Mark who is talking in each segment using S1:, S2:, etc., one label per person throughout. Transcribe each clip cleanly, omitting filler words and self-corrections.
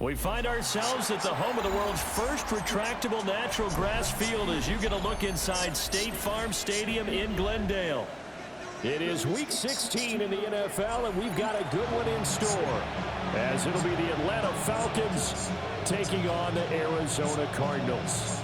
S1: We find ourselves at the home of the world's first retractable natural grass field as you get a look inside State Farm Stadium in Glendale. It is Week 16 in the NFL, and we've got a good one in store, as it'll be the Atlanta Falcons taking on the Arizona Cardinals.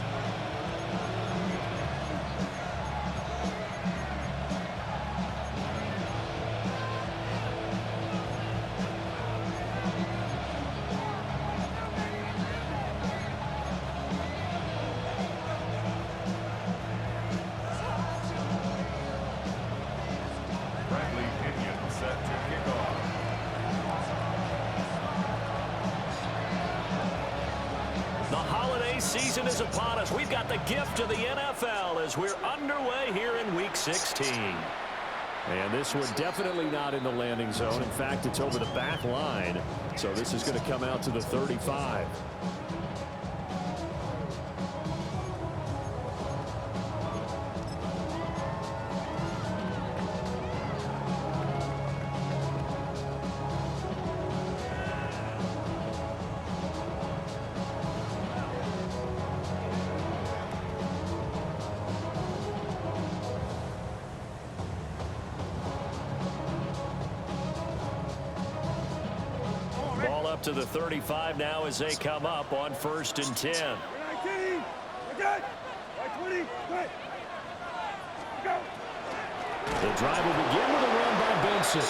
S1: Season is upon us. We've got the gift of the NFL as we're underway here in Week 16.
S2: And this one definitely not in the landing zone. In fact, it's over the back line. So this is going to come out to the 35.
S1: To the 35 now as they come up on 1st and 10.
S3: 19, okay. 20, good. Go.
S1: The drive will begin with a run by Benson.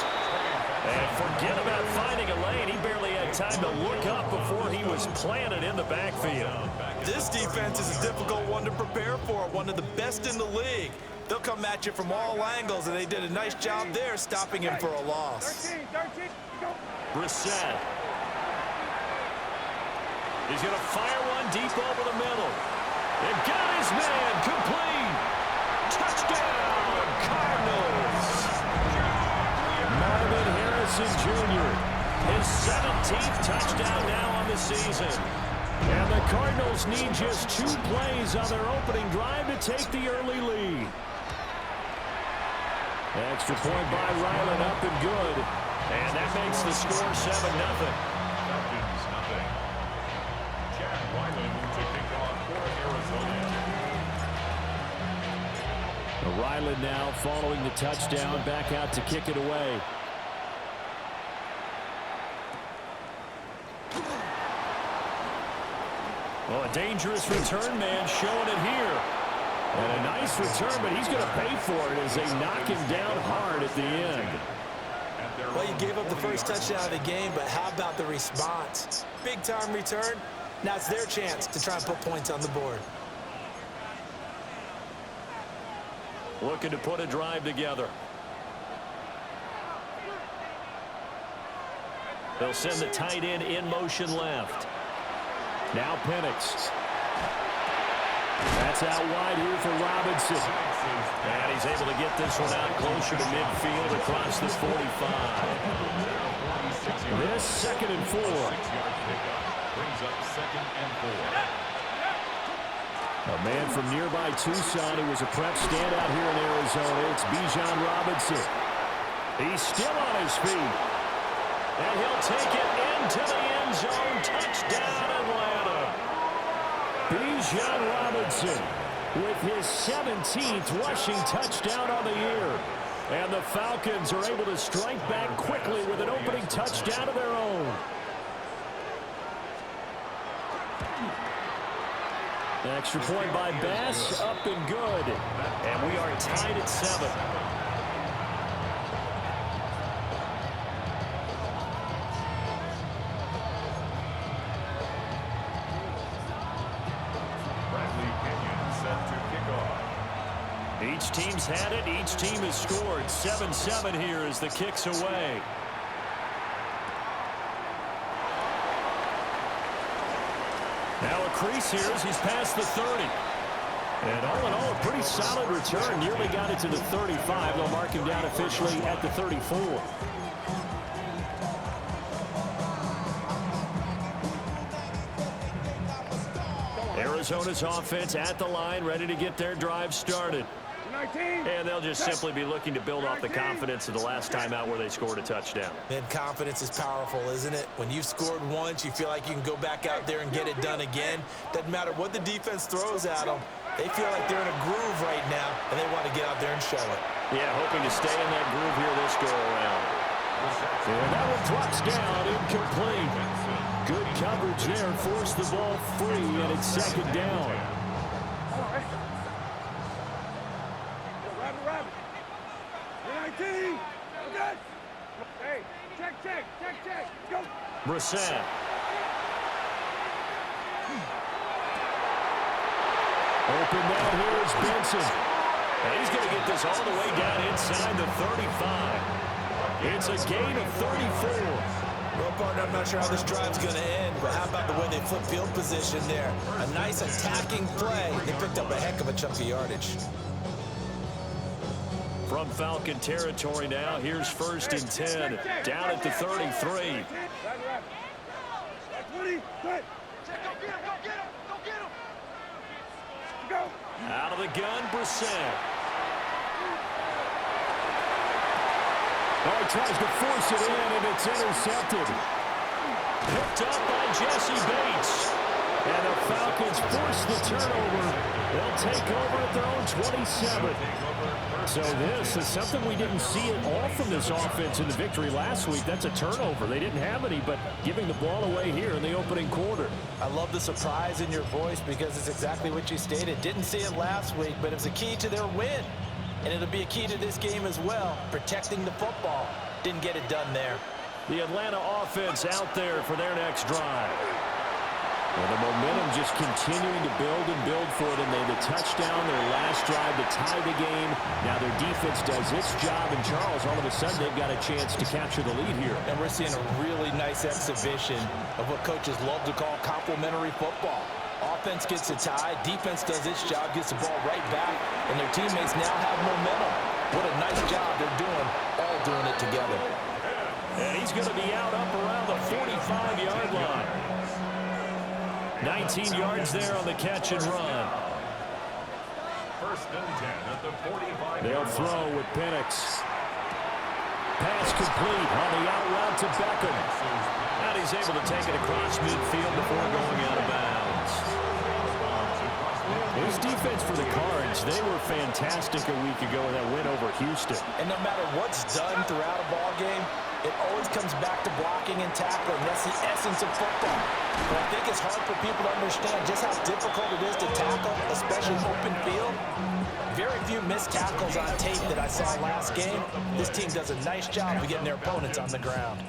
S1: And forget about finding a lane. He barely had time to look up before he was planted in the backfield.
S4: This defense is a difficult one to prepare for, one of the best in the league. They'll come at you from all angles, and they did a nice job there stopping him for a loss.
S3: 13, go.
S1: Brissett. He's going to fire one deep over the middle. And got his man complete. Touchdown, Cardinals.
S2: Marvin Harrison Jr.
S1: His 17th touchdown now on the season.
S2: And the Cardinals need just 2 plays on their opening drive to take the early lead. Extra point by Ryland, up and good.
S1: And that makes the score 7-0.
S2: Ryland now following the touchdown, back out to kick it away.
S1: Well, a dangerous return man showing it here.
S2: And a nice return, but he's going to pay for it as they knock him down hard at the end.
S4: Well, you gave up the first touchdown of the game, but how about the response? Big-time return. Now it's their chance to try and put points on the board.
S1: looking to put a drive together. They'll send the tight end in motion left. Now Penix. That's out wide here for Robinson. And he's able to get this one out closer to midfield across the 45. This 2nd and 4.
S5: Brings up 2nd and 4.
S2: A man from nearby Tucson who was a prep standout here in Arizona. It's Bijan Robinson. He's still on his feet.
S1: And he'll take it into the end zone. Touchdown, Atlanta.
S2: Bijan Robinson with his 17th rushing touchdown on the year. And the Falcons are able to strike back quickly with an opening touchdown of their own. An extra point by Bass, up and good.
S1: And we are tied at 7. Each team's had it. Each team has scored. 7-7 here as the kick's away. Now a crease here as he's past the 30. And all in all, a pretty solid return. Nearly got it to the 35. They'll mark him down officially at the 34. Arizona's offense at the line, ready to get their drive started. And they'll just simply be looking to build off the confidence of the last time out where they scored a touchdown.
S4: And confidence is powerful, isn't it? When you've scored once, you feel like you can go back out there and get it done again. Doesn't matter what the defense throws at them. They feel like they're in a groove right now, and they want to get out there and show it.
S1: Yeah, hoping to stay in that groove here this go-around.
S2: And that one drops down, incomplete. Good coverage there, forced the ball free, and it's 2nd down.
S3: Hey, check. Go.
S1: Brissett.
S2: Open down here is Benson.
S1: And he's going to get this all the way down inside the 35. It's a gain of 34.
S4: Well, partner, I'm not sure how this drive's going to end, but how about the way they flip field position there? A nice attacking play. They picked up a heck of a chunk of yardage.
S1: From Falcon territory now, here's 1st and 10, down at the 33. Out of the gun, Brissett.
S2: Oh, he tries to force it in, and it's intercepted.
S1: Picked up by Jesse Bates.
S2: And the Falcons force the turnover. They'll take over at their own 27. So this is something we didn't see at all from this offense in the victory last week. That's a turnover. They didn't have any, but giving the ball away here in the opening quarter.
S4: I love the surprise in your voice because it's exactly what you stated. Didn't see it last week, but it was a key to their win. And it'll be a key to this game as well, protecting the football. Didn't get it done there.
S1: The Atlanta offense out there for their next drive.
S2: Well, the momentum just continuing to build and build for them. They had the touchdown, their last drive to tie the game. Now their defense does its job, and Charles, all of a sudden, they've got a chance to capture the lead here.
S4: And we're seeing a really nice exhibition of what coaches love to call complementary football. Offense gets a tie, defense does its job, gets the ball right back, and their teammates now have momentum. What a nice job they're doing, all doing it together.
S1: And he's going to be out up around the 45-yard line. 19 yards there on the catch and run.
S5: 1st and 10 at the 45.
S2: They'll throw with Penix. Pass complete on the out route to Beckham.
S1: And he's able to take it across midfield before going out of bounds.
S2: His defense for the Cards, they were fantastic a week ago in that win over Houston.
S4: And no matter what's done throughout a ball game, It always comes back to blocking and tackling. That's the essence of football. But I think it's hard for people to understand just how difficult it is to tackle, especially open field. Very few missed tackles on tape that I saw last game. This team does a nice job of getting their opponents on the ground.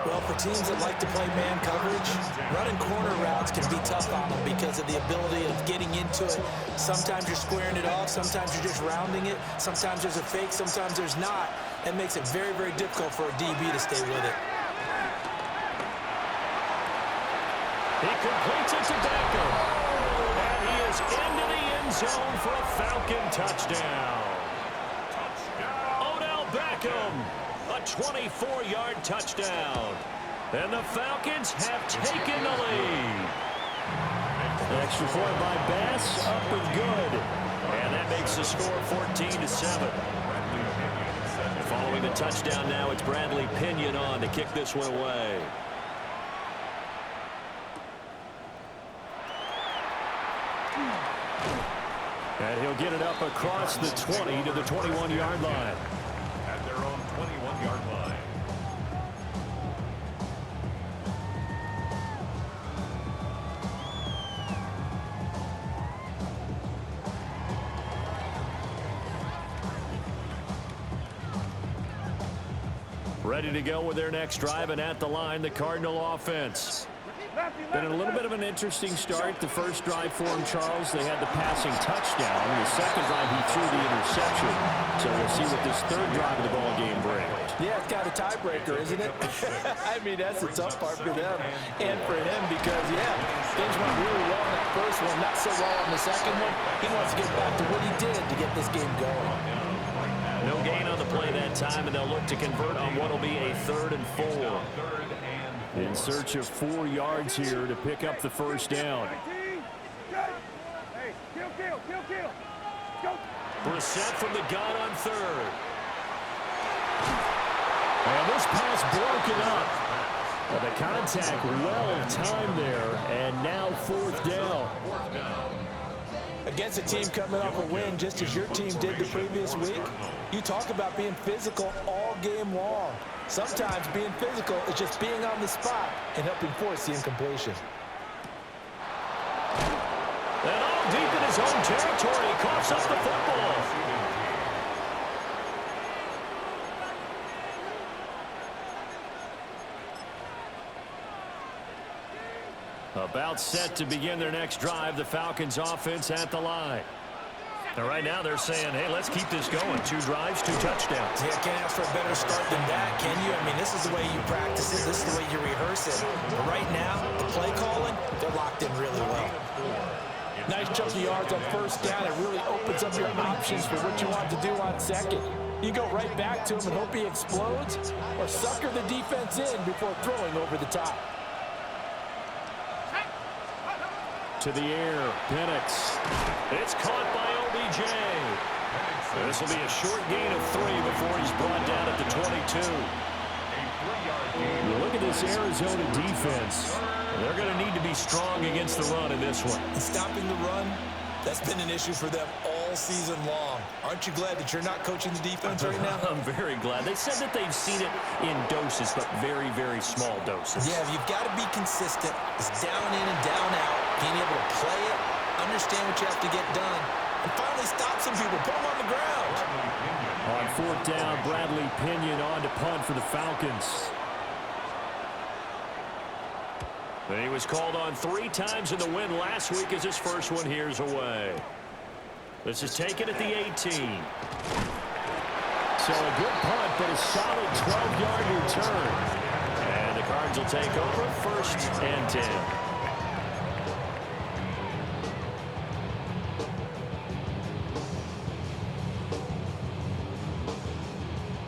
S4: Well, for teams that like to play man coverage, running corner routes can be tough on them because of the ability of getting into it. Sometimes you're squaring it off. Sometimes you're just rounding it. Sometimes there's a fake. Sometimes there's not. That makes it very, very difficult for a DB to stay with it.
S1: He completes it to Beckham. And he is into the end zone for a Falcon touchdown. Odell Beckham, a 24-yard touchdown. And the Falcons have taken the lead. Extra point by Bass, up and good. And that makes the score 14-7. Following the touchdown now, it's Bradley Pinion on to kick this one away. And he'll get it up across the 20 to the 21-yard line.
S5: At their own 21-yard line.
S1: Ready to go with their next drive, and at the line, the Cardinal offense. Been a little bit of an interesting start. The first drive for him, Charles, they had the passing touchdown. The second drive, he threw the interception. So we'll see what this third drive of the ball game brings.
S4: Yeah, it's kind of a tiebreaker, isn't it? I mean, that's the tough part for them and for him because, yeah, things went really well in that first one, not so well on the second one. He wants to get back to what he did to get this game going.
S1: No gain on the play that time, and they'll look to convert on what will be a 3rd and 4. In search of 4 yards here to pick up the first down.
S3: Hey, kill. Go.
S1: Brissett from the gun on 3rd. And this pass broken up. Well, the contact well timed there, and now 4th down.
S4: Against a team coming off a win just as your team did the previous week, you talk about being physical all game long. Sometimes being physical is just being on the spot and helping force the incompletion.
S1: And all deep in his own territory, he coughs up the football. About set to begin their next drive, the Falcons offense at the line. Now, right now, they're saying, hey, let's keep this going. 2 drives, 2 touchdowns.
S4: Yeah, can't ask for a better start than that, can you? I mean, this is the way you practice it. This is the way you rehearse it. But right now, the play calling, they're locked in really well. Nice chunk of yards on first down. It really opens up your options for what you want to do on second. You go right back to him and hope he explodes, or sucker the defense in before throwing over the top.
S1: To the air, Penix. It's caught by OBJ. This will be a short gain of 3 before he's brought down at the 22. You look at this Arizona defense. They're going to need to be strong against the run in this one.
S4: And stopping the run, that's been an issue for them all season long. Aren't you glad that you're not coaching the defense right now?
S1: I'm very glad. They said that they've seen it in doses, but very, very small doses.
S4: Yeah, you've got to be consistent. It's down in and down out. Being able to play it, understand what you have to get done, and finally stop some people, put them on the ground.
S1: On 4th down, Bradley Pinion on to punt for the Falcons. And he was called on 3 times in the win last week as his first one here's away. This is taken at the 18. So a good punt, but a solid 12-yard return. And the Cards will take over 1st and 10.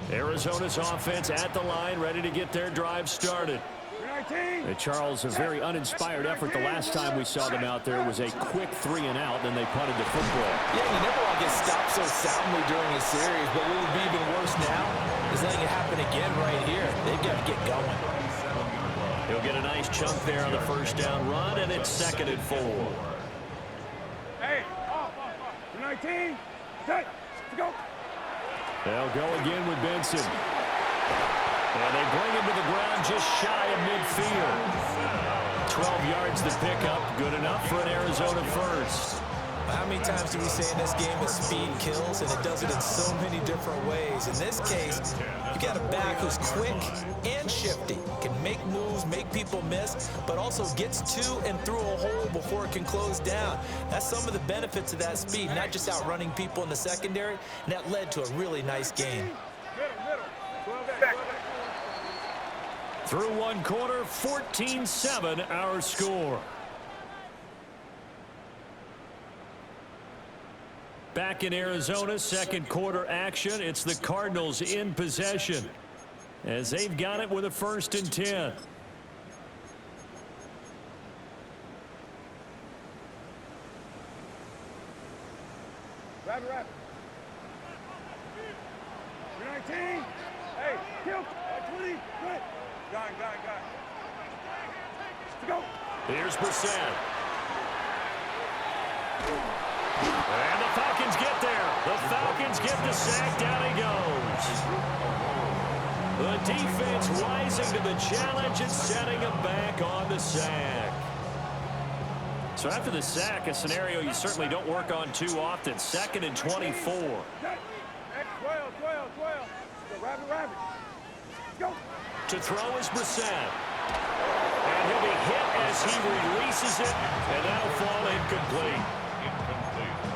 S1: Arizona's offense at the line, ready to get their drive started. Charles, a very uninspired effort the last time we saw them out there. It was a quick 3 and out, then they punted the football.
S4: Yeah, you never want to get stopped so soundly during a series, but what would be even worse now is letting it happen again right here. They've got to get going.
S1: He'll get a nice chunk there on the first down run, and it's 2nd and 4.
S3: Hey, off. 19, set, go.
S1: They'll go again with Benson. And they bring him to the ground just shy of midfield. 12 yards to pick up. Good enough for an Arizona first.
S4: How many times do we say in this game that speed kills, and it does it in so many different ways? In this case, you got a back who's quick and shifty, can make moves, make people miss, but also gets to and through a hole before it can close down. That's some of the benefits of that speed, not just outrunning people in the secondary, and that led to a really nice game.
S1: Through one quarter, 14-7 our score. Back in Arizona, second quarter action. It's the Cardinals in possession as they've got it with a 1st and 10.
S3: Rapid. 19. Hey, kill. 20. Good. Got. Let's go.
S1: Here's Brissett. And the Falcons get there. The Falcons get the sack. Down he goes. The defense rising to the challenge and setting him back on the sack. So after the sack, a scenario you certainly don't work on too often. 2nd and 24.
S3: 12. Go, rapid. Go.
S1: To throw is Brissett. And he'll be hit as he releases it. And that'll fall incomplete.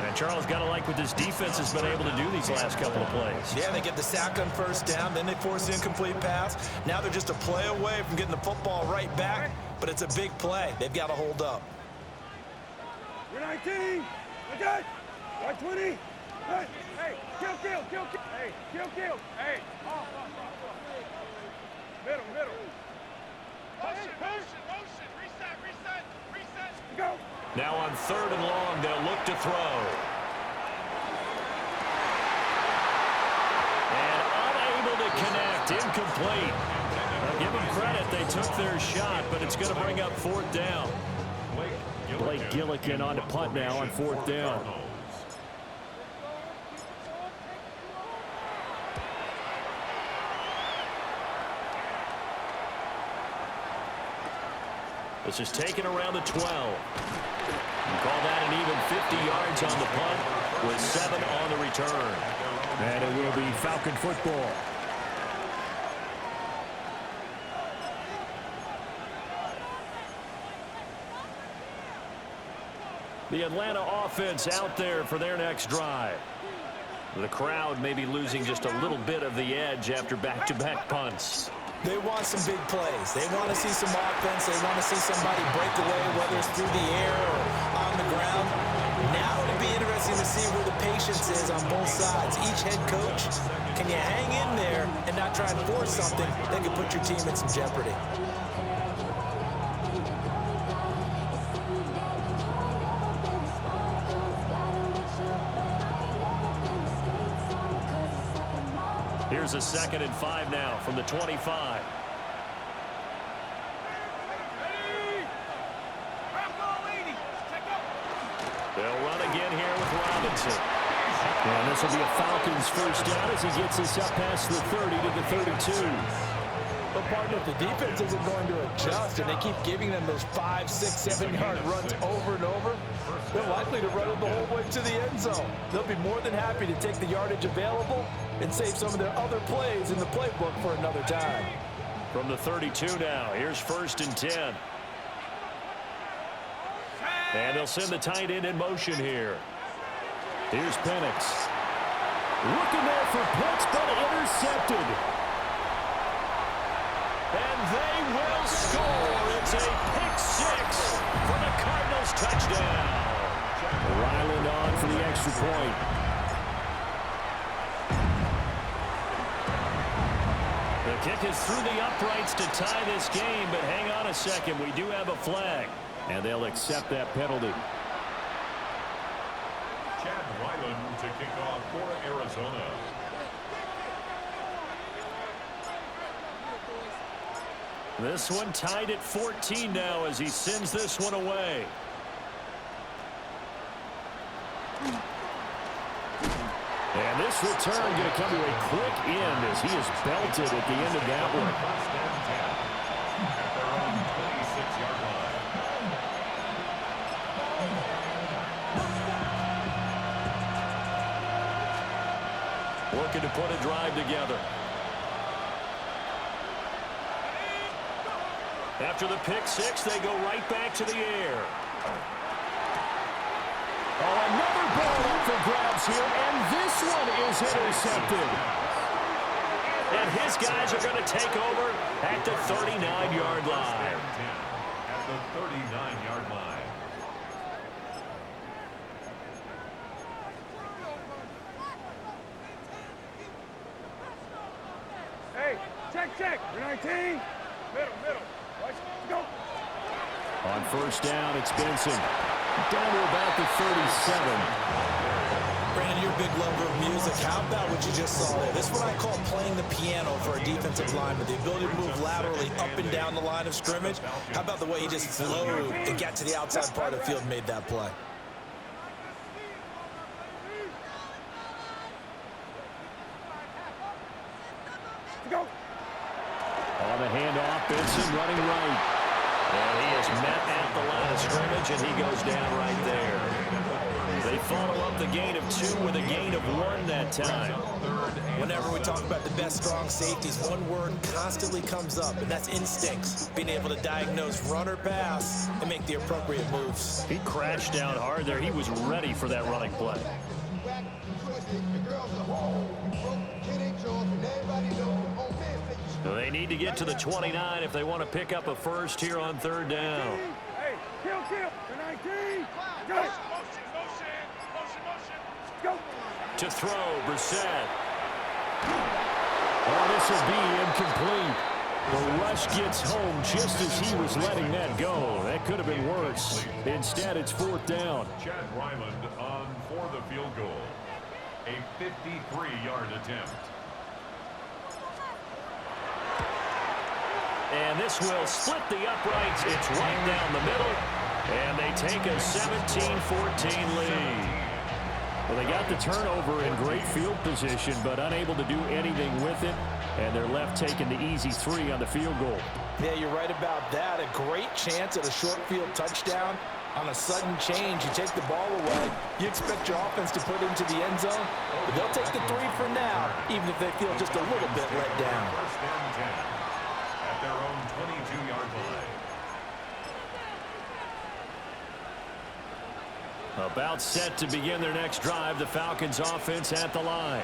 S1: And Charles, got to like what this defense has been able to do these last couple of plays.
S4: Yeah, they get the sack on 1st down, then they force the incomplete pass. Now they're just a play away from getting the football right back, but it's a big play. They've got to hold up.
S3: You're 19. Okay. 20. Good. Hey, kill. Hey, kill. Hey. Off. Middle. Motion. Reset. Go.
S1: Now on 3rd and long, they'll look to throw. And unable to connect, incomplete. Now give them credit, they took their shot, but it's going to bring up 4th down. Blake Gillikin on to punt now on 4th down. This is taken around the 12. You call that an even 50 yards on the punt with 7 on the return. And it will be Falcon football. The Atlanta offense out there for their next drive. The crowd may be losing just a little bit of the edge after back-to-back punts.
S4: They want some big plays. They want to see some offense. They want to see somebody break away, whether it's through the air or on the ground. Now it'll be interesting to see where the patience is on both sides. Each head coach, can you hang in there and not try and force something that could put your team in some jeopardy?
S1: Here's a 2nd and 5 now from the 25. They'll run again here with Robinson. And this will be a Falcons 1st down as he gets us up past the 30 to the 32.
S4: But partner, if the defense isn't going to adjust and they keep giving them those 5, 6, 7-yard runs over and over, they're likely to run it the whole way to the end zone. They'll be more than happy to take the yardage available and save some of their other plays in the playbook for another time.
S1: From the 32 now, here's 1st and 10. And they'll send the tight end in motion here. Here's Penix. Looking there for Pitts, but intercepted. And they will score. It's a pick 6 for the Cardinals touchdown. Ryland on for the extra point. The kick is through the uprights to tie this game, but hang on a second. We do have a flag. And they'll accept that penalty.
S5: Chad Ryland to kick off for Arizona.
S1: This one tied at 14 now as he sends this one away. And this return going to come to a quick end as he is belted at the end of that one.
S5: First and 10 at their own 26-yard line.
S1: Looking to put a drive together. After the pick six, they go right back to the air. Oh, another ball up for grabs here, and this one is intercepted. And his guys are going to take over at the 39-yard line.
S5: At the 39-yard line.
S3: Hey, check. You're 19. Middle. Watch. Go.
S1: On first down, it's Benson. Down to about the 37.
S4: Brandon, you're a big lover of music. How about what you just saw there? This is what I call playing the piano for a defensive lineman. The ability to move laterally up and down the line of scrimmage. How about the way he just flowed and got to the outside part of the field and made that play?
S3: Go.
S1: On the handoff, Benson running right. And he is met at the line of scrimmage, and he goes down right there. They follow up the gain of 2 with a gain of 1 that time.
S4: Whenever we talk about the best strong safeties, one word constantly comes up, and that's instincts. Being able to diagnose run or pass and make the appropriate moves.
S1: He crashed down hard there. He was ready for that running play. So they need to get to the 29 if they want to pick up a first here on third down.
S3: Hey, kill. You're 19. Go. Motion. Go.
S1: To throw, Brissett. Oh, this will be incomplete. The rush gets home just as he was letting that go. That could have been worse. Instead, it's fourth down.
S5: Chad Ryland on for the field goal. A 53-yard attempt.
S1: And this will split the uprights. It's right down the middle. And they take a 17-14 lead. Well, they got the turnover in great field position, but unable to do anything with it. And they're left taking the easy 3 on the field goal.
S4: Yeah, you're right about that. A great chance at a short field touchdown. On a sudden change, you take the ball away. You expect your offense to put into the end zone, but they'll take the 3 for now, even if they feel just a little bit let down.
S5: First and 10 at their own 22-yard line.
S1: About set to begin their next drive, the Falcons offense at the line.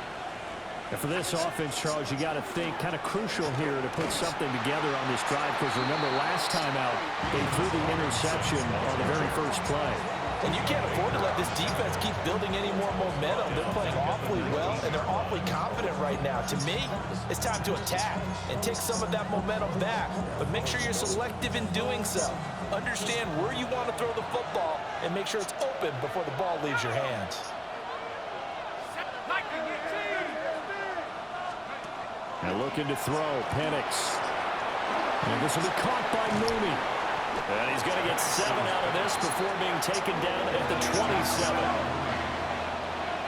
S1: And for this offense, Charles, you got to think kind of crucial here to put something together on this drive, because remember last time out, they threw the interception on the very first play.
S4: And you can't afford to let this defense keep building any more momentum. They're playing awfully well, and they're awfully confident right now. To me, it's time to attack and take some of that momentum back. But make sure you're selective in doing so. Understand where you want to throw the football, and make sure it's open before the ball leaves your hands.
S1: And looking to throw, Penix. And this will be caught by Mooney. And he's going to get 7 out of this before being taken down at the 27.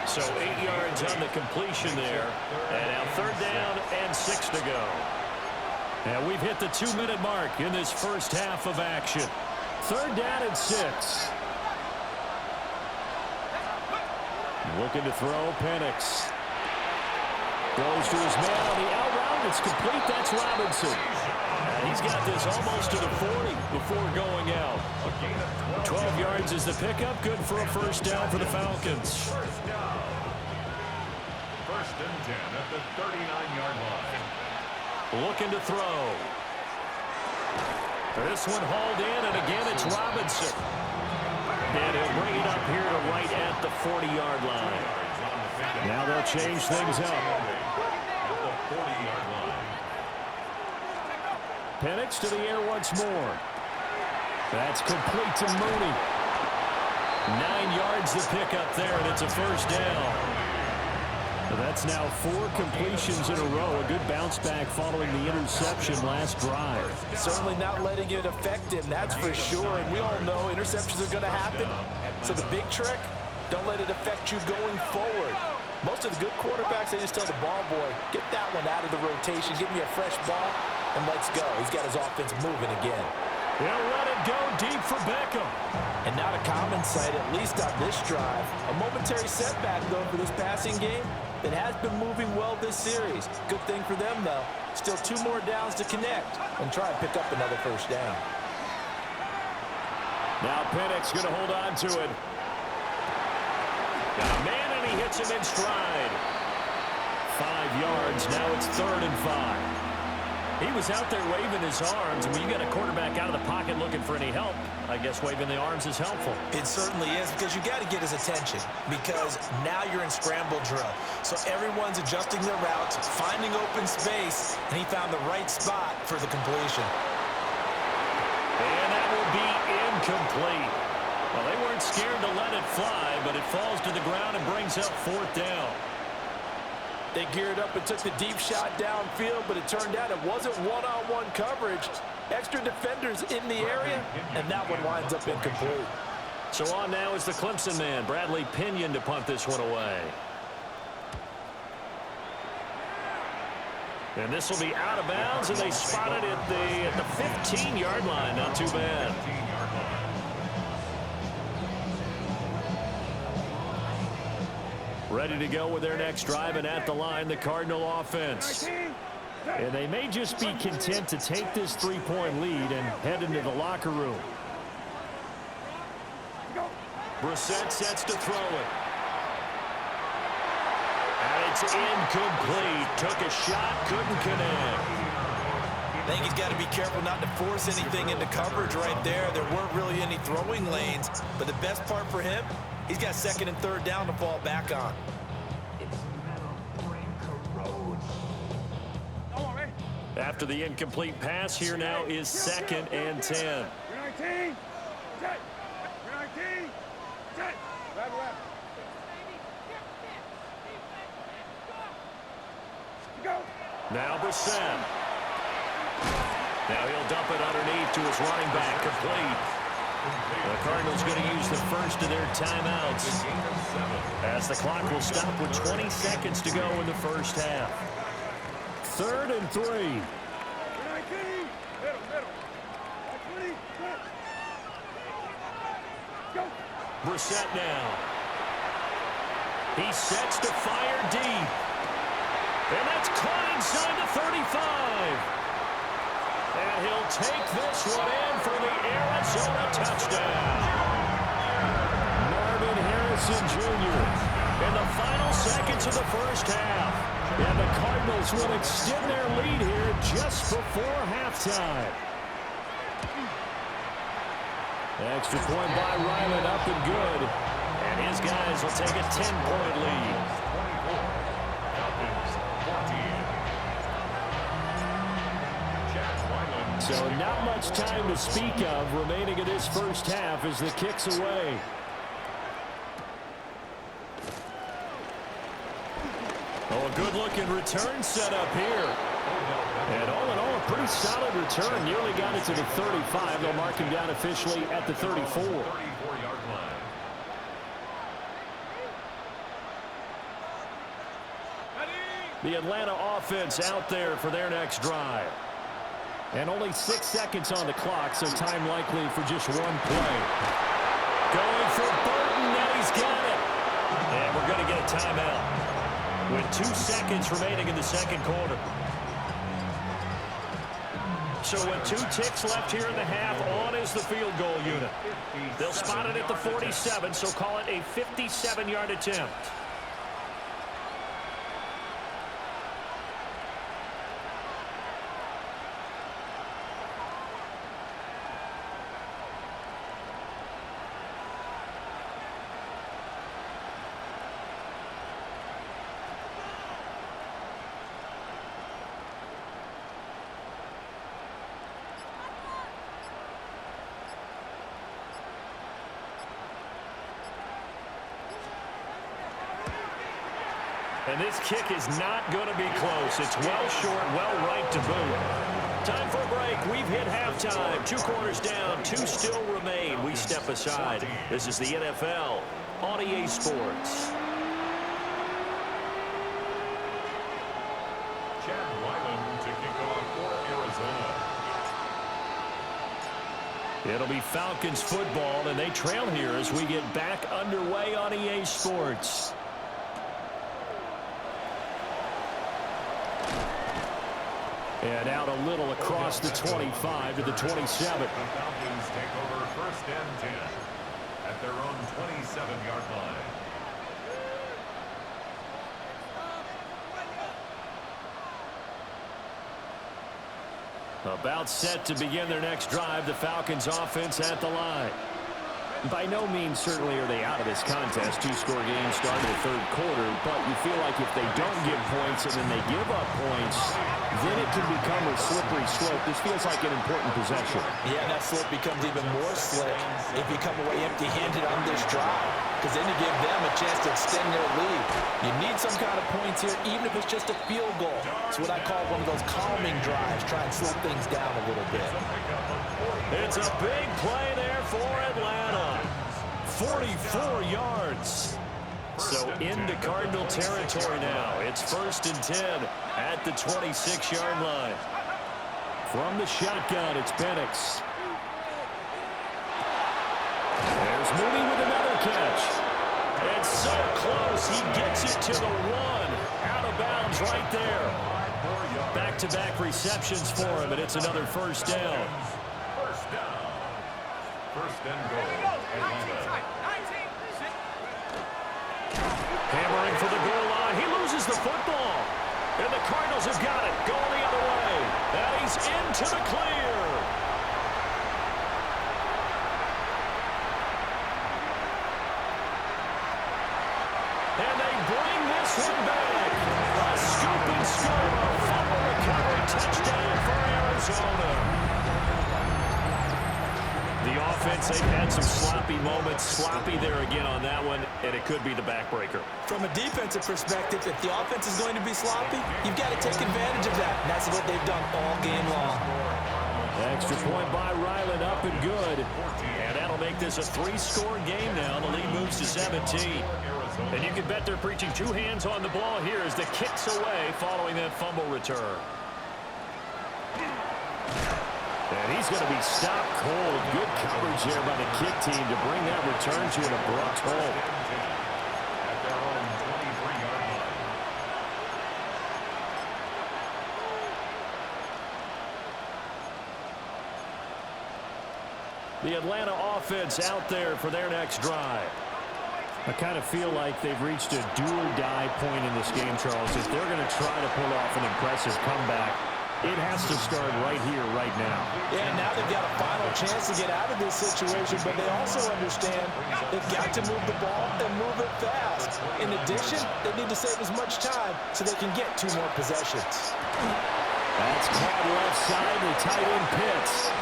S1: So 8 yards on the completion there. And now third down and 6 to go. And we've hit the 2-minute mark in this first half of action. Third down and 6. Looking to throw, Penix. Goes to his man on the out route. It's complete. That's Robinson. And he's got this almost to the 40 before going out. 12 yards is the pickup. Good for a first down for the Falcons.
S5: First down. First and 10 at the 39-yard line.
S1: Looking to throw. This one hauled in, and again it's Robinson. And he'll bring it up here to right at the 40-yard line. Now they'll change things up.
S5: At the 40-yard line.
S1: Penix to the air once more. That's complete to Mooney. 9 yards to pick up there, and it's a first down. That's now 4 completions in a row. A good bounce back following the interception last drive.
S4: Certainly not letting it affect him, that's for sure. And we all know interceptions are going to happen. So the big trick, don't let it affect you going forward. Most of the good quarterbacks, they just tell the ball boy, get that one out of the rotation, give me a fresh ball, and let's go. He's got his offense moving again.
S2: He'll let it go deep for Beckham.
S4: And not a common sight, at least on this drive. A momentary setback, though, for this passing game that has been moving well this series. Good thing for them, though. Still 2 more downs to connect and try and pick up another first down.
S2: Now Pennick's going to hold on to it. Got a man, and he hits him in stride. 5 yards. Now it's 3rd and 5. He was out there waving his arms. When you got a quarterback out of the pocket looking for any help, I guess waving the arms is helpful.
S4: It certainly is, because you got to get his attention, because now you're in scramble drill. So everyone's adjusting their routes, finding open space, and he found the right spot for the completion.
S2: And that will be incomplete. Well, they weren't scared to let it fly, but it falls to the ground and brings up 4th down.
S4: They geared up and took the deep shot downfield, but it turned out it wasn't one-on-one coverage. Extra defenders in the area, and that one winds up incomplete.
S2: So on now is the Clemson man, Bradley Pinion, to punt this one away. And this will be out of bounds, and they spot it at the 15-yard line. Not too bad. Ready to go with their next drive, and at the line, the Cardinal offense. And they may just be content to take this 3-point lead and head into the locker room. Brissett sets to throw it. And it's incomplete. Took a shot, couldn't connect.
S4: I think he's got to be careful not to force anything into coverage right there. There weren't really any throwing lanes, but the best part for him, he's got 2nd and 3rd down to fall back on.
S2: After the incomplete pass, here now is 2nd and 10.
S3: You're 19. Set. You're 19. Set. Left. Go.
S2: Now Brissett. Now he'll dump it underneath to his running back, complete. The Cardinals going to use the first of their timeouts, as the clock will stop with 20 seconds to go in the first half. 3rd and 3.
S3: You're 19. Middle. 20. Go.
S2: Brissett now. He sets to fire deep. And that's caught inside the 35. And he'll take this one in for the Arizona touchdown. Marvin Harrison Jr. in the final seconds of the first half. And the Cardinals will extend their lead here just before halftime. Extra point by Ryland, up and good. And his guys will take a 10-point lead. So not much time to speak of remaining in this first half as the kick's away. Oh, a good-looking return set up here. And all in all, a pretty solid return. Nearly got it to the 35. They'll mark him down officially at the 34.
S5: 34-yard line.
S2: The Atlanta offense out there for their next drive. And only 6 seconds on the clock, so time likely for just one play. Going for Burton, and he's got it. And we're going to get a timeout with 2 seconds remaining in the second quarter. So with 2 ticks left here in the half, on is the field goal unit. They'll spot it at the 47, so call it a 57-yard attempt. And this kick is not going to be close. It's well short, well right to boot. Time for a break. We've hit halftime. 2 quarters down, 2 still remain. We step aside. This is the NFL on EA Sports.
S5: to kick off for Arizona.
S1: It'll be Falcons football, and they trail here as we get back underway on EA Sports. And out a little across the 25 to the 27.
S5: The Falcons take over 1st and 10 at their own 27-yard line.
S1: About set to begin their next drive, the Falcons offense at the line. By no means certainly are they out of this contest. Two-score game started the third quarter, but you feel like if they don't get points and then they give up points, then it can become a slippery slope. This feels like an important possession.
S4: Yeah, that slope becomes even more slick if you come away empty-handed on this drive, because then you give them a chance to extend their lead. You need some kind of points here, even if it's just a field goal. It's what I call one of those calming drives. Try and slow things down a little bit.
S1: It's a big play there for Atlanta. 44 yards. So into Cardinal territory now. It's 1st and 10 at the 26-yard line. From the shotgun, it's Penix. There's Mooney with another catch. It's so close. He gets it to the 1. Out of bounds right there. Back-to-back receptions for him, and it's another 1st down.
S5: 1st and goal. Atlanta.
S1: Hammering for the goal line. He loses the football. And the Cardinals have got it. Going the other way. And he's into the clear. And they bring this one back. A scoop and score. Fumble recovery. Touchdown for Arizona. The offense, they've had some sloppy moments. Sloppy there again on that one, and it could be the backbreaker.
S4: From a defensive perspective, if the offense is going to be sloppy, you've got to take advantage of that. And that's what they've done all game long.
S1: Extra point by Ryland, up and good. And that'll make this a 3-score game now. The lead moves to 17. And you can bet they're preaching 2 hands on the ball here as the kick's away following that fumble return. And he's going to be stopped cold. Good coverage there by the kick team to bring that return to an abrupt halt.
S5: At their own 23-yard line.
S1: The Atlanta offense out there for their next drive. I kind of feel like they've reached a do-or-die point in this game, Charles. If they're going to try to pull off an impressive comeback, it has to start right here, right now.
S4: Yeah, now they've got a final chance to get out of this situation, but they also understand they've got to move the ball and move it fast. In addition, they need to save as much time so they can get 2 more possessions.
S1: That's caught left side, the tight end Pitts.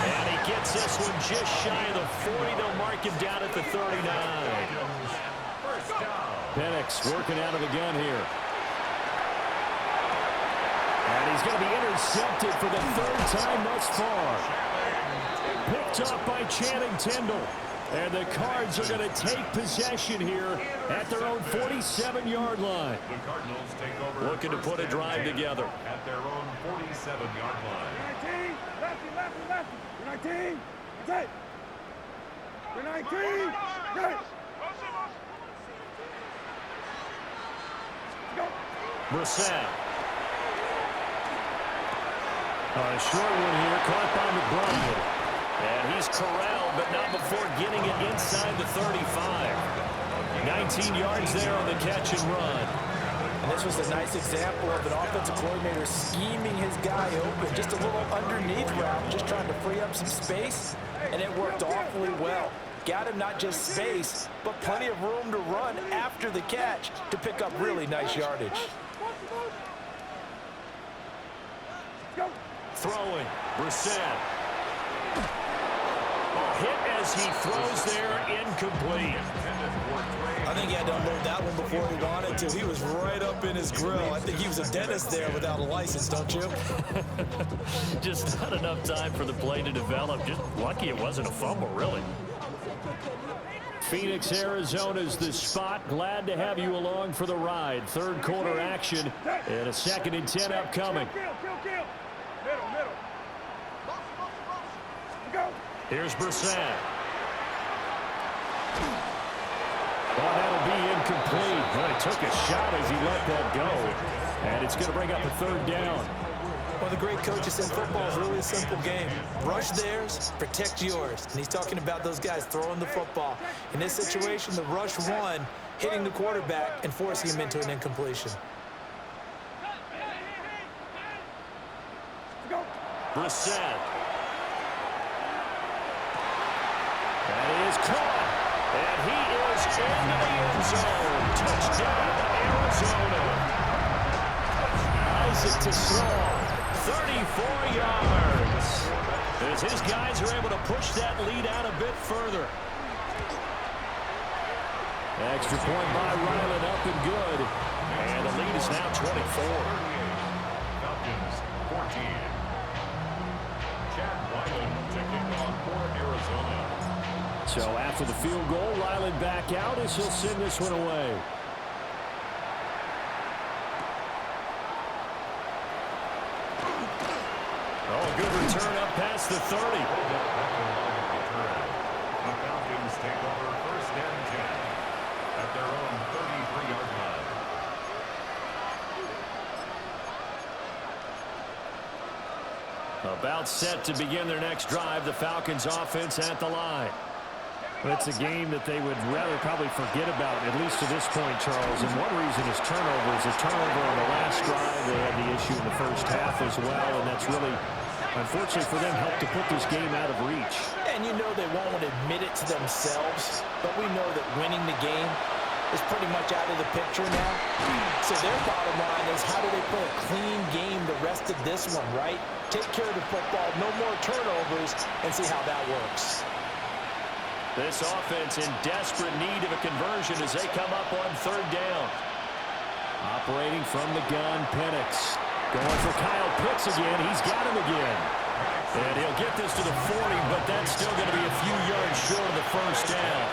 S1: And he gets this one just shy of the 40. They'll mark him down at the 39. Penix working out of the gun here. And he's going to be intercepted for the 3rd time thus far. Picked up by Channing Tindall. And the Cards are going to take possession here at their own 47-yard line.
S5: The Cardinals take over.
S1: Looking to put a drive together.
S5: At their own 47-yard line.
S3: 19, lefty, lefty, lefty. 19, that's it. 19, good. Go.
S1: Brissett. A short one here, caught by McBride. And he's corralled, but not before getting it inside the 35. 19 yards there on the catch and run.
S4: And this was a nice example of an offensive coordinator scheming his guy open. Just a little underneath route, just trying to free up some space, and it worked awfully well. Got him not just space, but plenty of room to run after the catch to pick up really nice yardage.
S1: Throwing, Brissett. Hit as he throws there, incomplete.
S4: I think he had to unload that one before he wanted to. He was right up in his grill. I think he was a dentist there without a license, don't you?
S1: Just not enough time for the play to develop. Just lucky it wasn't a fumble, really. Phoenix, Arizona's the spot. Glad to have you along for the ride. Third quarter action and a 2nd and 10 upcoming.
S3: Middle. Go.
S1: Here's Brissett. Well, that'll be incomplete. Well, he took a shot as he let that go. And it's going to bring up a 3rd down.
S4: One of the great coaches in football is really a simple game. Rush theirs, protect yours. And he's talking about those guys throwing the football. In this situation, the rush one, hitting the quarterback and forcing him into an incompletion.
S1: Brissett. That is caught. And he is into the end zone. Touchdown, Arizona. Isaac to Slaw. 34 yards. As his guys are able to push that lead out a bit further. Extra point by Ryland, up and good. And the lead is now 24.
S5: Falcons 14. Chad Ryland to kick off for Arizona.
S1: So after the field goal, Ryland back out as he'll send this one away. Oh, good return up past the 30.
S5: The Falcons take over 1st and 10 at their own 33-yard line.
S1: About set to begin their next drive, the Falcons offense at the line. It's a game that they would rather probably forget about, at least to this point, Charles. And one reason is turnovers. A turnover on the last drive. They had the issue in the first half as well, and that's really, unfortunately for them, helped to put this game out of reach.
S4: And you know they won't admit it to themselves, but we know that winning the game is pretty much out of the picture now. So their bottom line is, how do they play a clean game the rest of this one, right? Take care of the football, no more turnovers, and see how that works.
S1: This offense in desperate need of a conversion as they come up on 3rd down. Operating from the gun, Penix. Going for Kyle Pitts again. He's got him again. And he'll get this to the 40, but that's still going to be a few yards short of the 1st down.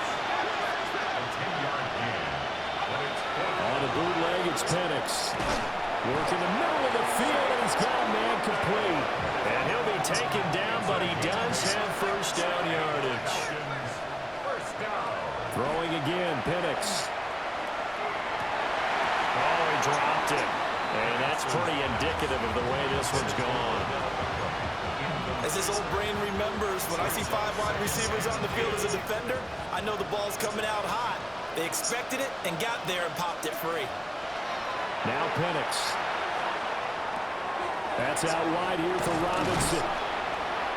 S1: On the bootleg, it's Penix. Working the middle of the field, and he's got a man complete. And he'll be taken down, but he does have 1st down yardage. Throwing again, Penix. Oh, he dropped it. And that's pretty indicative of the way this one's gone.
S4: As his old brain remembers, when I see 5 wide receivers on the field as a defender, I know the ball's coming out hot. They expected it and got there and popped it free.
S1: Now Penix. That's out wide here for Robinson.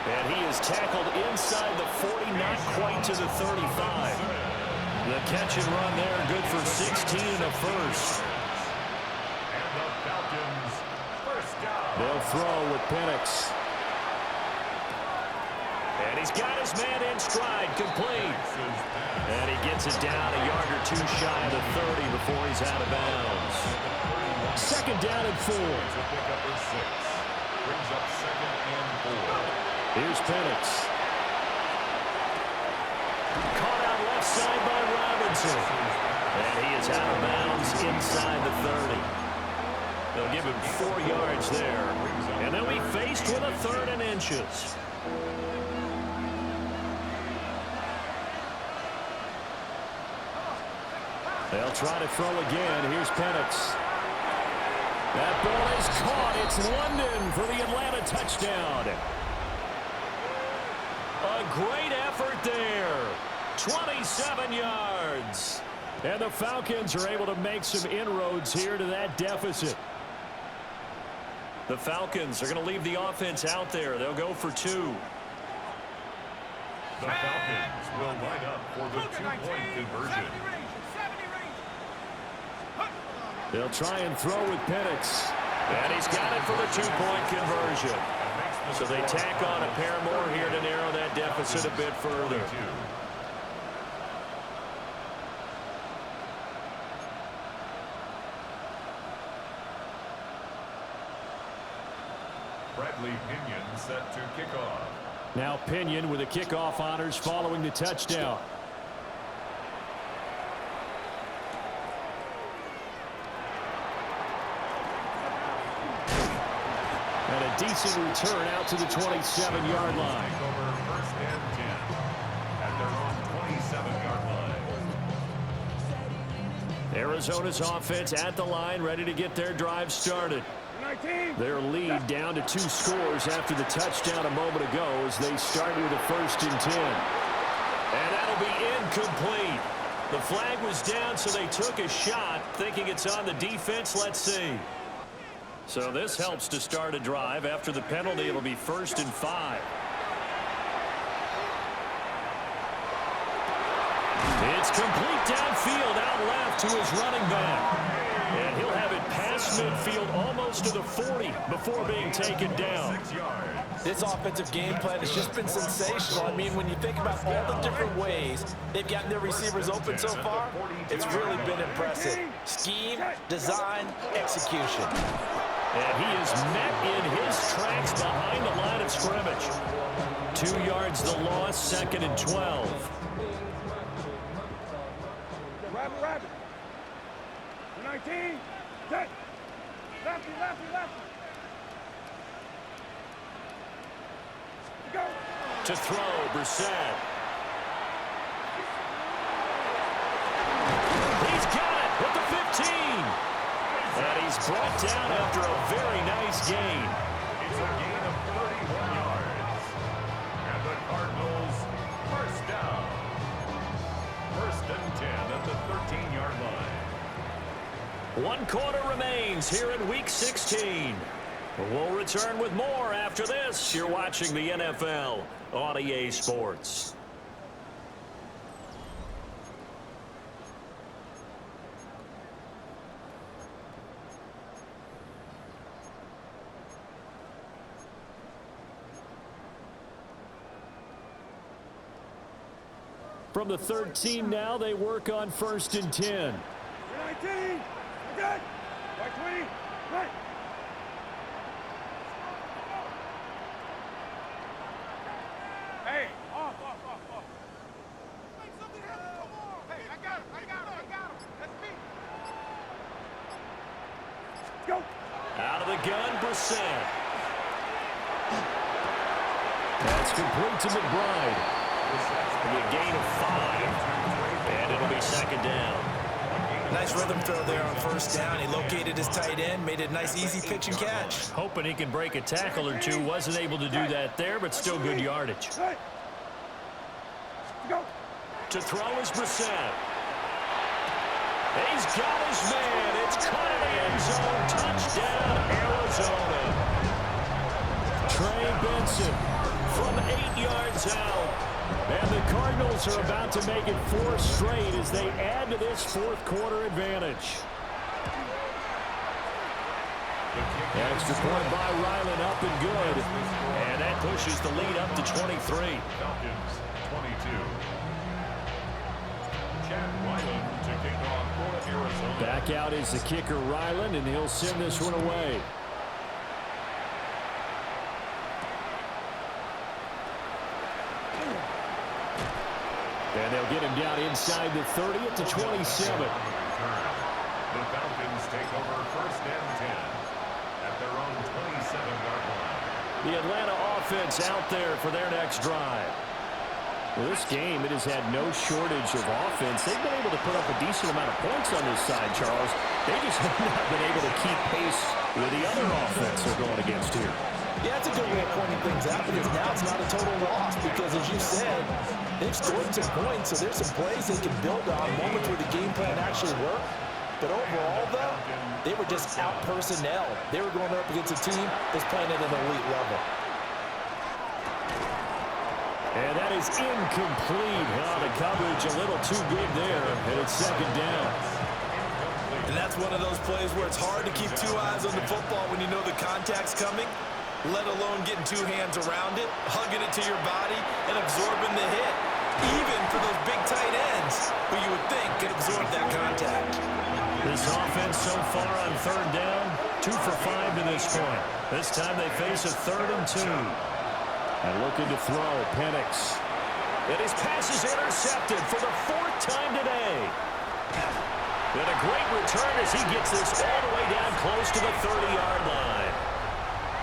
S1: And he is tackled inside the 40, not quite to the 35. The catch and run there, good for 16 and a 1st.
S5: And the Falcons 1st down.
S1: They'll throw with Penix. And he's got his man in stride, complete. And he gets it down a yard or 2 shy of the 30 before he's out of bounds. 2nd down and 4.
S5: Brings up 2nd and 4.
S1: Here's Penix. Caught out left side by Robinson. And he is out of bounds inside the 30. They'll give him 4 yards there. And they'll be faced with a 3rd and inches. They'll try to throw again. Here's Penix. That ball is caught. It's London for the Atlanta touchdown. A great effort there. 27 yards. And the Falcons are able to make some inroads here to that deficit. The Falcons are going to leave the offense out there. They'll go for 2.
S5: The Falcons will line up for the 2-point conversion.
S1: They'll try and throw with Penix. And he's got it for the 2-point conversion. So they tack on a pair more here to narrow that deficit a bit further.
S5: Bradley Pinion set to kick off.
S1: Now Pinion with the kickoff honors following the touchdown.
S2: decent return out to the 27-yard line.
S5: Take over first and 10 at their own 27-yard line.
S1: Arizona's offense at the line, ready to get their drive started. Their lead down to 2 scores after the touchdown a moment ago as they start with a 1st and 10. And that'll be incomplete. The flag was down, so they took a shot, thinking it's on the defense. Let's see. So this helps to start a drive. After the penalty, it'll be 1st and 5. It's complete downfield, out left to his running back. And he'll have it past midfield almost to the 40 before being taken down.
S4: This offensive game plan has just been sensational. I mean, when you think about all the different ways they've gotten their receivers open so far, it's really been impressive. Scheme, design, execution.
S1: And he is met in his tracks behind the line of scrimmage. 2 yards the loss, 2nd and 12.
S3: Rabbit. 19. Set. Lefty. Go.
S1: To throw, Brissett. He's got it with the 15. And he's brought down after a very nice gain.
S5: It's a gain of 31 yards. And the Cardinals, first down. 1st and 10 at the 13-yard line.
S1: 1 quarter remains here in Week 16. We'll return with more after this. You're watching the NFL on EA Sports. From the 13 now, they work on 1st and 10.
S3: 19. Good. Right 20. Right. Hey, off. Make something happen. Come on. Hey, I got him. That's me. Go.
S1: Out of the gun, Brissett. That's complete to McBride. A gain of 5. And it'll be 2nd down.
S4: Nice rhythm throw there on 1st down. He located his tight end, made it a nice easy pitch and catch.
S1: Hoping he can break a tackle or two. Wasn't able to do that there, but still good yardage.
S3: Go.
S1: To throw is Brissett. He's got his man. It's caught in the end zone. Touchdown, Arizona. Trey Benson from 8 yards out. And the Cardinals are about to make it 4 straight as they add to this 4th quarter advantage. Extra point by Ryland, up and good. And that pushes the lead up to 23.
S5: Falcons, 22. Chad Ryland to kick off for Arizona.
S2: Back out is the kicker, Ryland, and he'll send this one away. And they'll get him down inside the 30 at the 27.
S5: The Falcons take over 1st and 10 at their own 27-yard line.
S1: The Atlanta offense out there for their next drive.
S2: Well, this game, it has had no shortage of offense. They've been able to put up a decent amount of points on this side, Charles. They just have not been able to keep pace with the other offense they're going against here.
S4: Yeah, it's a good way of pointing things out because now it's not a total loss because, as you said, they've scored some points, so there's some plays they can build on, moments where the game plan actually worked. But overall, though, they were just out-personnel. They were going up against a team that's playing at an elite level.
S2: And that is incomplete. Oh, the coverage a little too good there, and it's 2nd down.
S4: And that's one of those plays where it's hard to keep 2 eyes on the football when you know the contact's coming, let alone getting 2 hands around it, hugging it to your body, and absorbing the hit. Even for those big tight ends, who you would think could absorb that contact.
S1: This offense so far on 3rd down, 2 for 5 to this point. This time they face a 3rd and 2.
S2: And looking to throw, Penix.
S1: And his pass is intercepted for the 4th time today. And a great return as he gets this all the way down close to the 30-yard line.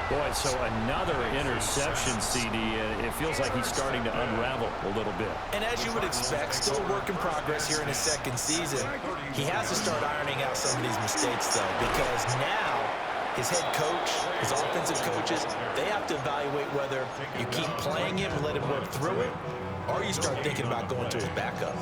S1: Boy, so another interception, CD. It feels like he's starting to unravel a little bit.
S4: And as you would expect, still a work in progress here in his second season. He has to start ironing out some of these mistakes, though, because now his head coach, his offensive coaches, they have to evaluate whether you keep playing him and let him work through it, or you start thinking about going to his backup.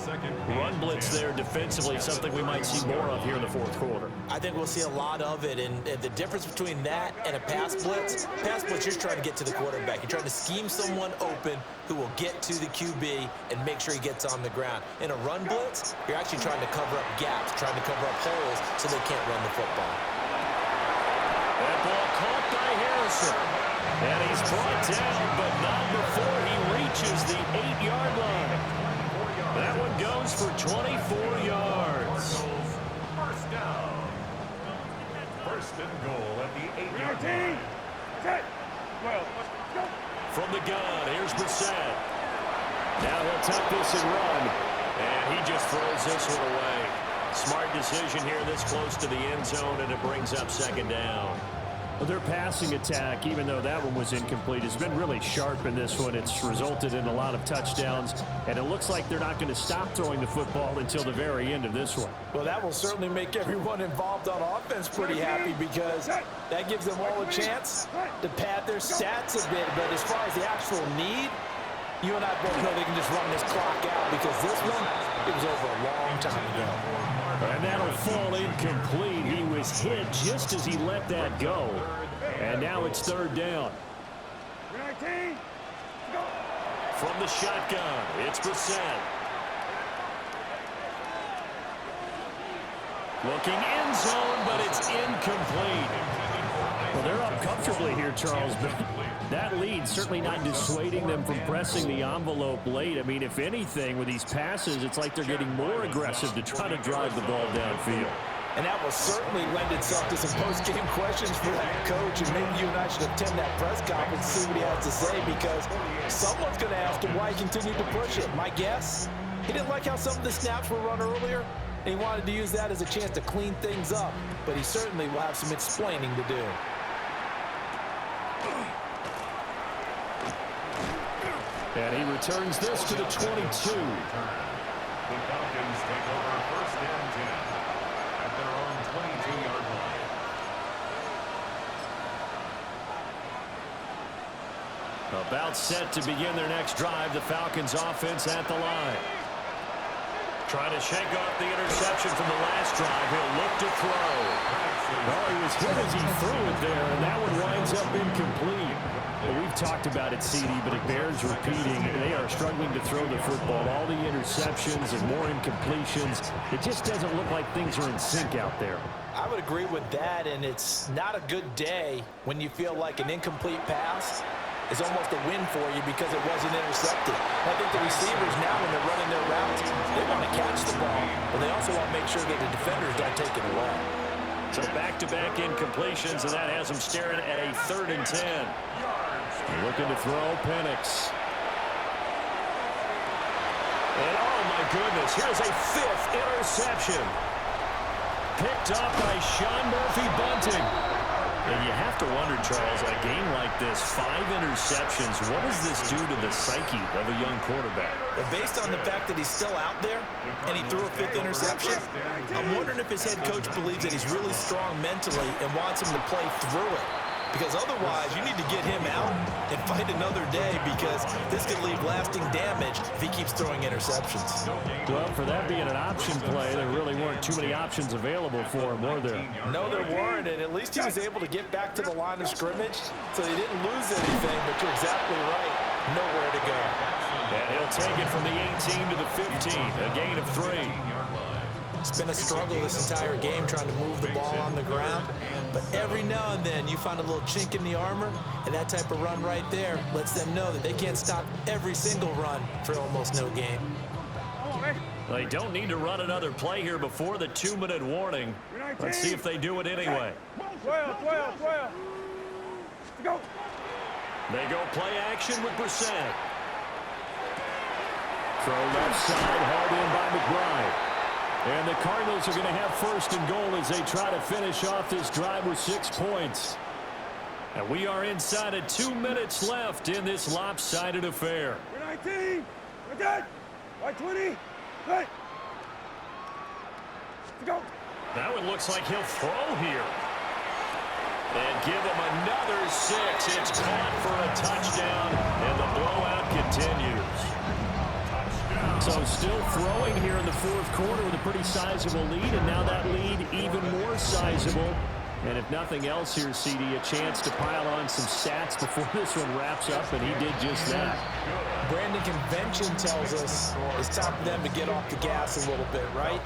S1: Run blitz there defensively, something we might see more of here in the fourth quarter.
S4: I think we'll see a lot of it, and the difference between that and a pass blitz, you're just trying to get to the quarterback. You're trying to scheme someone open who will get to the QB and make sure he gets on the ground. In a run blitz, you're actually trying to cover up gaps, trying to cover up holes so they can't run the football.
S1: That ball caught by Harrison. And he's brought down, but not before he reaches the 8-yard line. That one goes for 24 yards.
S5: First down. First and goal at the 8-yard line.
S1: From the gun, here's Brissett. Now he'll tuck this and run. And he just throws this one away. Smart decision here this close to the end zone, and it brings up second down.
S2: Well, their passing attack, even though that one was incomplete, has been really sharp in this one. It's resulted in a lot of touchdowns, and it looks like they're not going to stop throwing the football until the very end of this one.
S4: Well, that will certainly make everyone involved on offense pretty happy because that gives them all a chance to pad their stats a bit. But as far as the actual need, you and I both know they can just run this clock out because this one, it was over a long time ago.
S2: And that'll fall incomplete. He was hit just as he let that go. And now it's third down.
S1: From the shotgun, it's Brissett. Looking end zone, but it's incomplete.
S2: Well, they're up comfortably here, Charles, but that lead certainly not dissuading them from pressing the envelope late. I mean, if anything, with these passes, it's like they're getting more aggressive to try to drive the ball downfield.
S4: And that will certainly lend itself to some post-game questions for that coach, and maybe you and I should attend that press conference and see what he has to say, because someone's going to ask him why he continued to push it. My guess, he didn't like how some of the snaps were run earlier, and he wanted to use that as a chance to clean things up, but he certainly will have some explaining to do.
S2: And he returns this to the 22.
S5: The Falcons take over first and 10 at their own 22-yard line.
S1: About set to begin their next drive, the Falcons offense at the line. Trying to shake off the interception from the last drive. He'll look to throw.
S2: Well, he was hit as he threw it there, and that one winds up incomplete. Well, we've talked about it, CD, but it bears repeating. They are struggling to throw the football. All the interceptions and more incompletions. It just doesn't look like things are in sync out there.
S4: I would agree with that, and it's not a good day when you feel like an incomplete pass is almost a win for you because it wasn't intercepted. I think the receivers now, when they're running their routes, they want to catch the ball, but they also want to make sure that the defenders don't take it away.
S1: So back-to-back incompletions, and that has them staring at a 3rd and 10.
S2: Looking to throw Penix.
S1: And oh my goodness, here's a 5th interception. Picked up by Sean Murphy-Bunting. And you have to wonder, Charles, a game like this, 5 interceptions, what does this do to the psyche of a young quarterback?
S4: But based on the fact that he's still out there and he threw a 5th interception, I'm wondering if his head coach believes that he's really strong mentally and wants him to play through it. Because otherwise, you need to get him out and fight another day, because this could leave lasting damage if he keeps throwing interceptions.
S2: Well, for that being an option play, there really weren't too many options available for him, were there?
S4: No, there weren't, and at least he was able to get back to the line of scrimmage, so he didn't lose anything, but you're exactly right. Nowhere to go.
S1: And he'll take it from the 18 to the 15, a gain of 3.
S4: It's been a struggle this entire game trying to move the ball on the ground, but every now and then you find a little chink in the armor, and that type of run right there lets them know that they can't stop every single run for almost no gain.
S1: They don't need to run another play here before the 2-minute warning. Let's see if they do it anyway.
S3: 12. Go.
S1: They go play action with Brissett.
S2: Throw left side, hauled in by McBride. And the Cardinals are going to have 1st and goal as they try to finish off this drive with 6 points.
S1: And we are inside of 2 minutes left in this lopsided affair.
S3: We're 19. We're good. Right 20. Right. Let's go.
S1: Now it looks like he'll throw here. And give him another 6. It's caught for a touchdown, and the blowout continues. So still throwing here in the fourth quarter with a pretty sizable lead, and now that lead even more sizable. And if nothing else here, CD, a chance to pile on some stats before this one wraps up, and he did just that.
S4: Brandon, convention tells us it's time for them to get off the gas a little bit, right?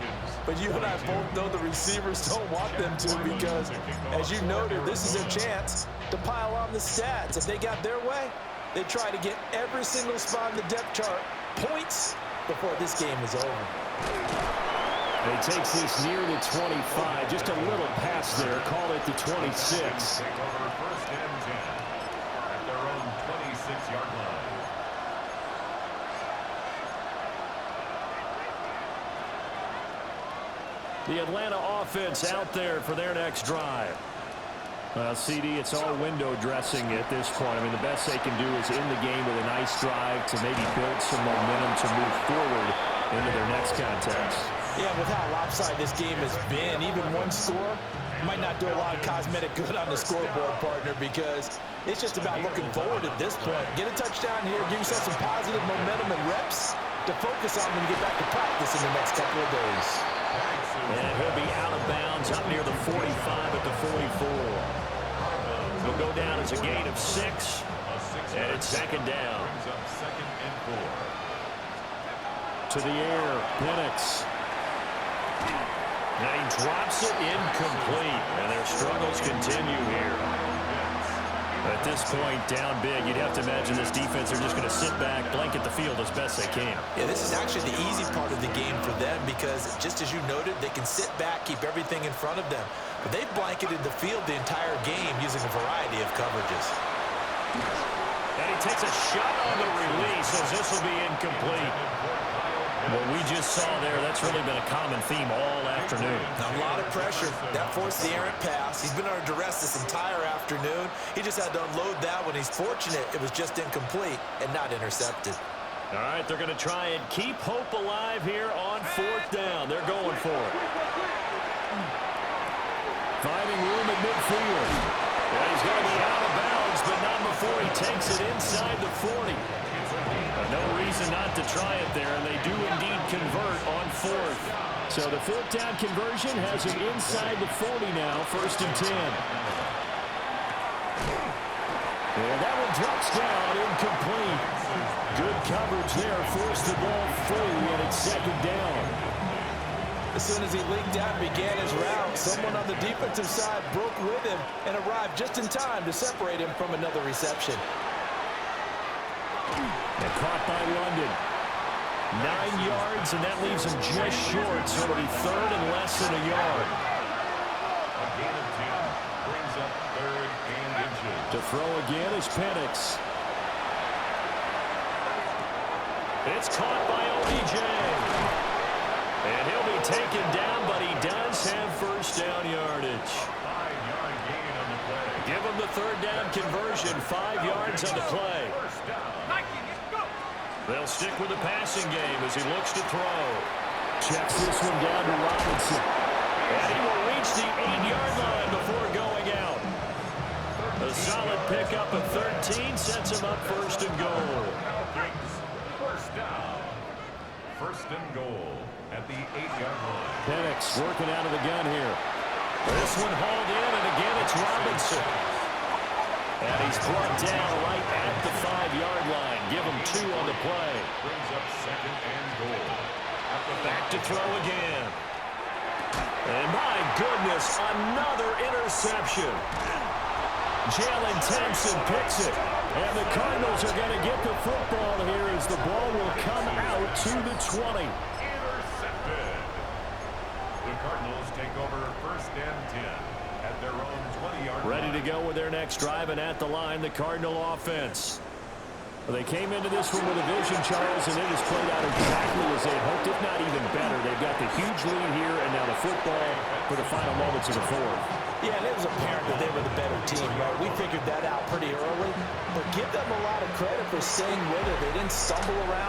S4: But you and I both know the receivers don't want them to because, as you noted, this is their chance to pile on the stats. If they got their way, they try to get every single spot in the depth chart points before this game is over.
S1: And he takes this near the 25. Just a little pass there. Call it the 26.
S5: Take over first and 10 at their own 26-yard line.
S1: The Atlanta offense out there for their next drive. CD, it's all window dressing at this point. I mean, the best they can do is in the game with a nice drive to maybe build some momentum to move forward into their next contest.
S4: Yeah, with how lopsided this game has been, even one score might not do a lot of cosmetic good on the scoreboard, partner, because it's just about looking forward at this point. Get a touchdown here, give yourself some positive momentum and reps to focus on when you get back to practice in the next couple of days.
S1: And he'll be out of bounds up near the 45 at the 44. He'll go down as a gain of 6, and it's second down.
S5: Brings up second and 4.
S1: To the air, Penix. Now he drops it incomplete, and their struggles continue here. At this point, down big, you'd have to imagine this defense are just going to sit back, blanket the field as best they can.
S4: Yeah, this is actually the easy part of the game for them because, just as you noted, they can sit back, keep everything in front of them. But they've blanketed the field the entire game using a variety of coverages.
S1: And he takes a shot on the release as this will be incomplete. What we just saw there, that's really been a common theme all afternoon.
S4: A lot of pressure. That forced the errant pass. He's been under duress this entire afternoon. He just had to unload that one. He's fortunate it was just incomplete and not intercepted.
S1: All right, they're going to try and keep hope alive here on fourth down. They're going for it. Finding room at midfield. Yeah, he's going to be out of bounds, but not before he takes it inside the 40. No reason not to try it there, and they do indeed convert on fourth. So the fourth down conversion has him inside the 40 now, first and 10. And that one drops down, incomplete. Good coverage there, forced the ball free, and it's second down.
S4: As soon as he leaked out and began his route, someone on the defensive side broke with him and arrived just in time to separate him from another reception.
S1: And caught by London. 9 yards, and that leaves him just short, so it'll be third and less than a yard.
S5: A gain of 10 brings up third and inches.
S1: To throw again is Penix. It's caught by OBJ. And he'll be taken down, but he does have first down yardage.
S5: 5-yard gain on the play.
S1: Give him the third down conversion, 5 yards on the play.
S5: First down.
S1: They'll stick with the passing game as he looks to throw. Checks this one down to Robinson. And he will reach the 8-yard line before going out. A solid pickup of 13 sets him up first and goal.
S5: First down. First and goal at the 8-yard line.
S1: Penix working out of the gun here. This one hauled in, and again it's Robinson. And he's brought down right at the 5-yard line. Give him 2 on the play.
S5: Brings up second and goal.
S1: Back to throw again. And my goodness, another interception. Jalen Thompson picks it. And the Cardinals are going to get the football here as the ball will come out to the 20.
S5: Intercepted. The Cardinals take over first and 10 at their own 20-yard line.
S1: Ready to go with their next drive, and at the line, the Cardinal offense. Well, they came into this one with a vision, Charles, and it has played out exactly as they hoped, if not even better. They've got the huge lead here, and now the football for the final moments of the fourth.
S4: Yeah, and it was apparent that they were the better team, right? We figured that out pretty early, but give them a lot of credit for staying with it. They didn't stumble around.